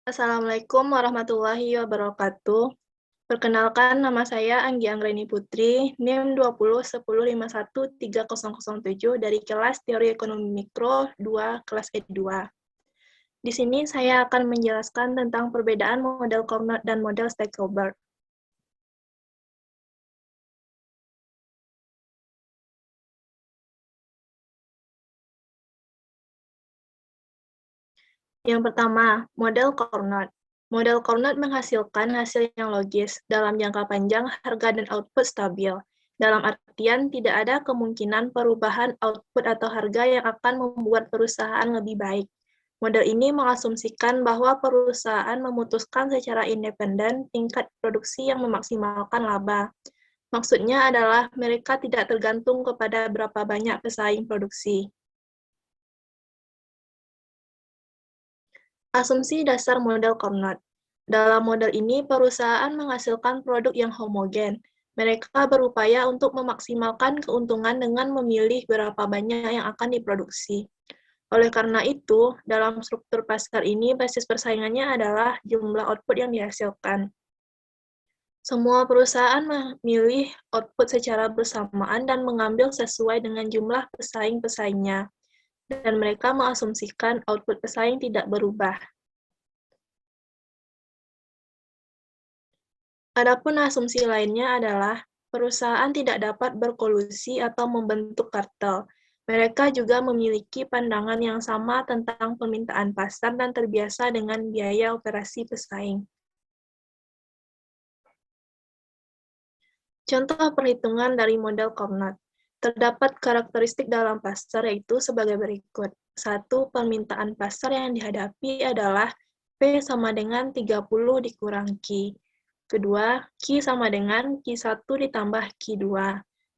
Assalamualaikum warahmatullahi wabarakatuh. Perkenalkan, nama saya Anggi Anggreni Putri, NIM 2010513007 dari kelas Teori Ekonomi Mikro 2, kelas E2. Di sini saya akan menjelaskan tentang perbedaan model Carnot dan model Stackelberg. Yang pertama, model Carnot. Model Carnot menghasilkan hasil yang logis. Dalam jangka panjang, harga dan output stabil. Dalam artian, tidak ada kemungkinan perubahan output atau harga yang akan membuat perusahaan lebih baik. Model ini mengasumsikan bahwa perusahaan memutuskan secara independen tingkat produksi yang memaksimalkan laba. Maksudnya adalah mereka tidak tergantung kepada berapa banyak pesaing produksi. Asumsi dasar model Carnot. Dalam model ini, perusahaan menghasilkan produk yang homogen. Mereka berupaya untuk memaksimalkan keuntungan dengan memilih berapa banyak yang akan diproduksi. Oleh karena itu, dalam struktur pasar ini, basis persaingannya adalah jumlah output yang dihasilkan. Semua perusahaan memilih output secara bersamaan dan mengambil sesuai dengan jumlah pesaing-pesaingnya, dan mereka mengasumsikan output pesaing tidak berubah. Adapun asumsi lainnya adalah perusahaan tidak dapat berkolusi atau membentuk kartel. Mereka juga memiliki pandangan yang sama tentang permintaan pasar dan terbiasa dengan biaya operasi pesaing. Contoh perhitungan dari model Carnot. Terdapat karakteristik dalam pasar yaitu sebagai berikut. 1. Permintaan pasar yang dihadapi adalah P sama dengan 30 dikurang Q. Kedua, Q sama dengan Q1 ditambah Q2.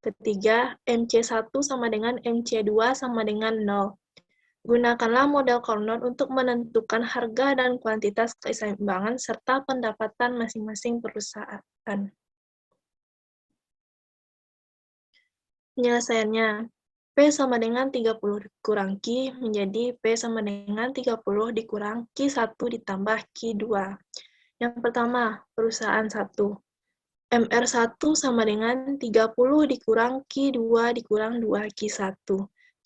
Ketiga, MC1 sama dengan MC2 sama dengan 0. Gunakanlah model Carnot untuk menentukan harga dan kuantitas keseimbangan serta pendapatan masing-masing perusahaan. Penyelesaiannya, P sama dengan 30 dikurang Q menjadi P sama dengan 30 dikurang Q1 ditambah Q2. Yang pertama, perusahaan 1. MR1 sama dengan 30 dikurang Q2 dikurang 2Q1.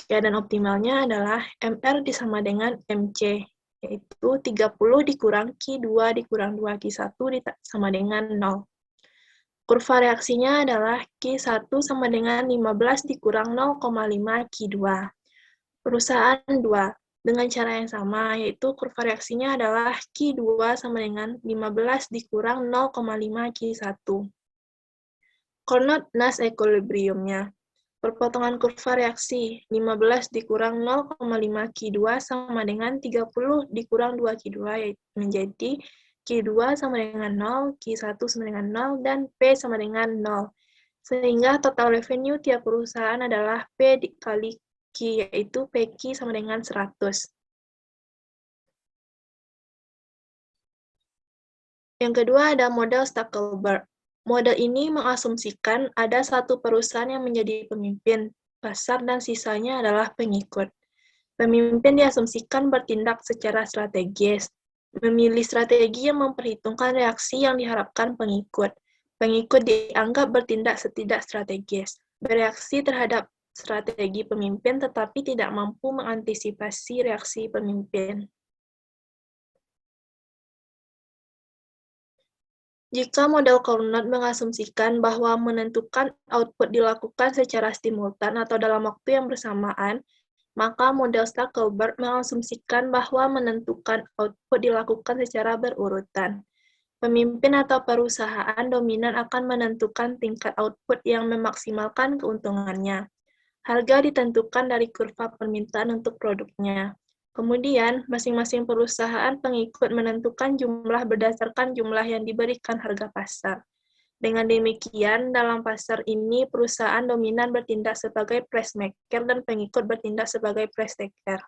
Keadaan optimalnya adalah MR disama dengan MC, yaitu 30 dikurang Q2 dikurang 2Q1 sama dengan 0. Kurva reaksinya adalah Q1 sama dengan 15 dikurang 0,5 Q2. Perusahaan 2, dengan cara yang sama, yaitu kurva reaksinya adalah Q2 sama dengan 15 dikurang 0,5 Q1. Carnot-Nash equilibrium-nya. Perpotongan kurva reaksi 15 dikurang 0,5 Q2 sama dengan 30 dikurang 2 Q2 menjadi Q2 sama dengan 0, Q1 sama dengan 0, dan P sama dengan 0. Sehingga total revenue tiap perusahaan adalah P dikali Q, yaitu PQ sama dengan 100. Yang kedua ada model Stackelberg. Model ini mengasumsikan ada satu perusahaan yang menjadi pemimpin pasar dan sisanya adalah pengikut. Pemimpin diasumsikan bertindak secara strategis, memilih strategi yang memperhitungkan reaksi yang diharapkan pengikut. Pengikut dianggap bertindak tidak strategis, bereaksi terhadap strategi pemimpin tetapi tidak mampu mengantisipasi reaksi pemimpin. Jika model Carnot mengasumsikan bahwa menentukan output dilakukan secara simultan atau dalam waktu yang bersamaan, maka model Stackelberg mengasumsikan bahwa menentukan output dilakukan secara berurutan. Pemimpin atau perusahaan dominan akan menentukan tingkat output yang memaksimalkan keuntungannya. Harga ditentukan dari kurva permintaan untuk produknya. Kemudian, masing-masing perusahaan pengikut menentukan jumlah berdasarkan jumlah yang diberikan harga pasar. Dengan demikian, dalam pasar ini, perusahaan dominan bertindak sebagai price maker dan pengikut bertindak sebagai price taker.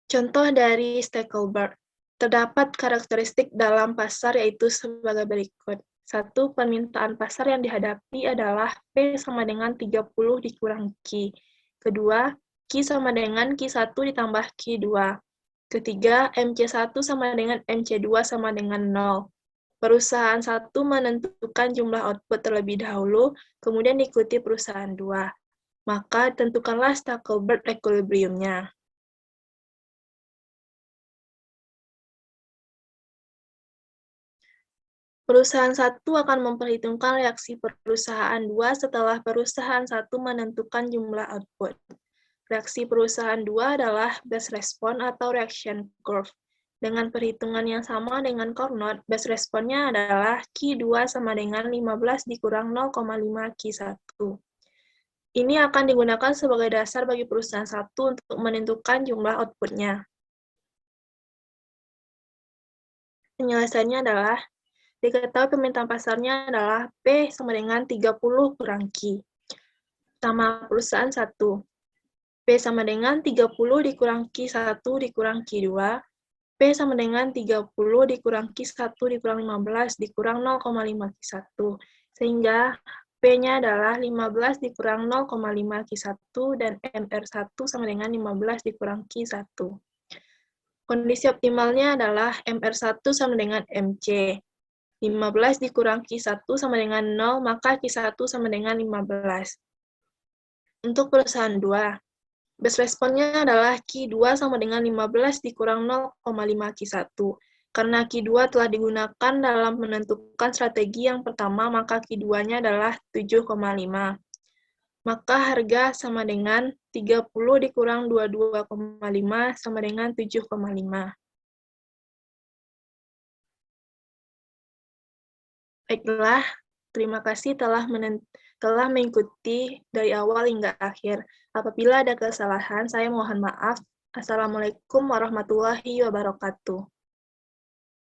Contoh dari Stackelberg. Terdapat karakteristik dalam pasar yaitu sebagai berikut. 1. Permintaan pasar yang dihadapi adalah P sama dengan 30 dikurang Q. Kedua, Q sama dengan Q1 ditambah Q2. Ketiga, MC1 sama dengan MC2 sama dengan 0. Perusahaan 1 menentukan jumlah output terlebih dahulu, kemudian diikuti perusahaan 2. Maka tentukanlah Stackelberg equilibrium-nya. Perusahaan 1 akan memperhitungkan reaksi perusahaan 2 setelah perusahaan 1 menentukan jumlah output. Reaksi perusahaan 2 adalah best response atau reaction curve. Dengan perhitungan yang sama dengan Carnot, best response-nya adalah Q2 sama dengan 15 dikurang 0,5 Q1. Ini akan digunakan sebagai dasar bagi perusahaan 1 untuk menentukan jumlah output-nya. Penyelesaiannya adalah, diketahui permintaan pasarnya adalah P sama dengan 30 kurang Q. Sama perusahaan 1. P sama dengan 30 dikurang Q1 dikurang Q2. P sama dengan 30 dikurang Q1 dikurang 15 dikurang 0,5 Q1. Sehingga P-nya adalah 15 dikurang 0,5 Q1 dan MR1 sama dengan 15 dikurang Q1. Kondisi optimalnya adalah MR1 sama dengan MC. 15 dikurang Q1 sama dengan 0, maka Q1 sama dengan 15. Untuk perusahaan 2, best response-nya adalah Q2 sama dengan 15 dikurang 0,5 Q1. Karena Q2 telah digunakan dalam menentukan strategi yang pertama, maka Q2-nya adalah 7,5. Maka harga sama dengan 30 dikurang 22,5 sama dengan 7,5. Baiklah, terima kasih telah mengikuti dari awal hingga akhir. Apabila ada kesalahan, saya mohon maaf. Assalamualaikum warahmatullahi wabarakatuh.